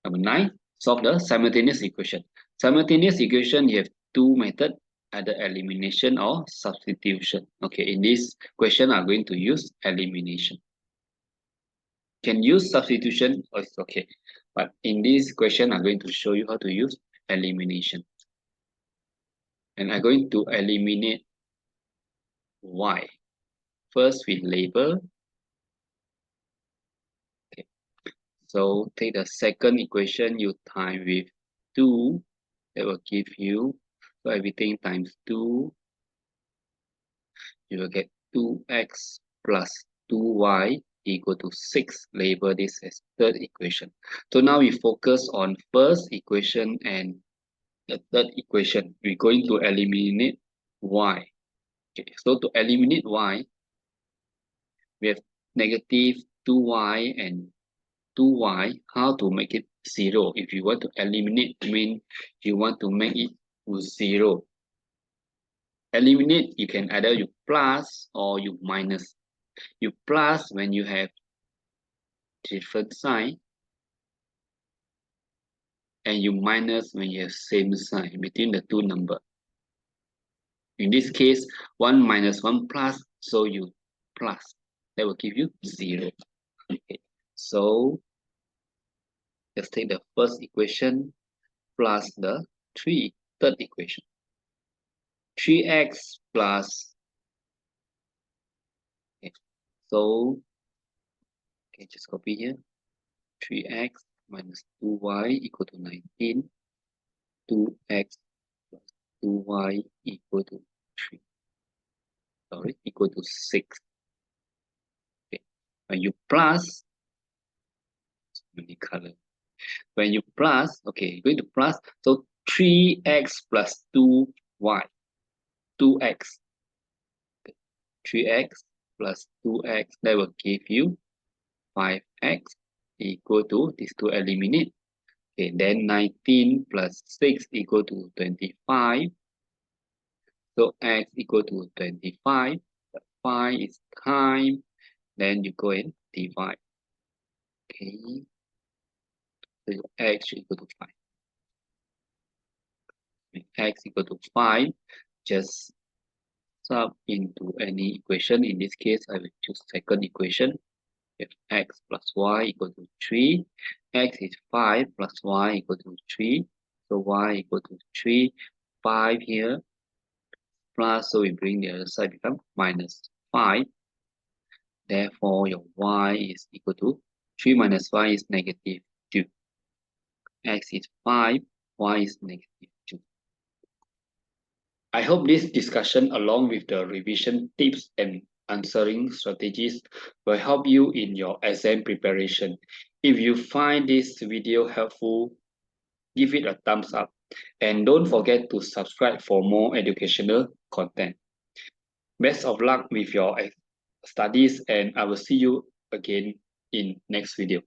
Number 9, solve the simultaneous equation. Simultaneous equation, you have two methods, either elimination or substitution. Okay, in this question, I'm going to use elimination. Can use substitution, it's okay. But in this question, I'm going to show you how to use elimination. And I'm going to eliminate y. First, we label. Okay. So take the second equation, you time with 2. That will give you, so everything times 2. You will get 2x plus 2y equal to 6. Label this as third equation. So now we focus on first equation and the third equation. We're going to eliminate y. Okay, so to eliminate y, we have negative 2y and 2y. How to make it 0? If you want to eliminate, mean you want to make it 0. Eliminate, you can either you plus or you minus. You plus when you have different sign, and you minus when you have same sign between the two numbers. In this case, 1 minus 1 plus, so you plus. That will give you 0. Okay. So let's take the first equation plus the third equation. 3x plus, okay, so okay, just copy here. 3x minus 2y equal to 19. 2x plus 2y equal to 3. Sorry, equal to 6. Okay. When you plus, many color. When you plus, okay, going to plus, so 3x plus 2y. 2x. Okay. 3x plus 2x, that will give you 5x equal to, these two eliminate. Okay, then 19 plus 6 equal to 25. So x equal to 25. The 5 is time. Then you go and divide. Okay. So x equal to 5. With x equal to 5, just sub into any equation. In this case, I will choose second equation. If x plus y equal to 3, x is 5 plus y equal to 3. So y equal to 3, 5 here, plus, so we bring the other side become minus 5. Therefore, your y is equal to 3 minus y is negative 2. X is 5, y is negative 2. I hope this discussion along with the revision tips and answering strategies will help you in your exam preparation. If you find this video helpful, give it a thumbs up and don't forget to subscribe for more educational content. Best of luck with your studies and I will see you again in next video.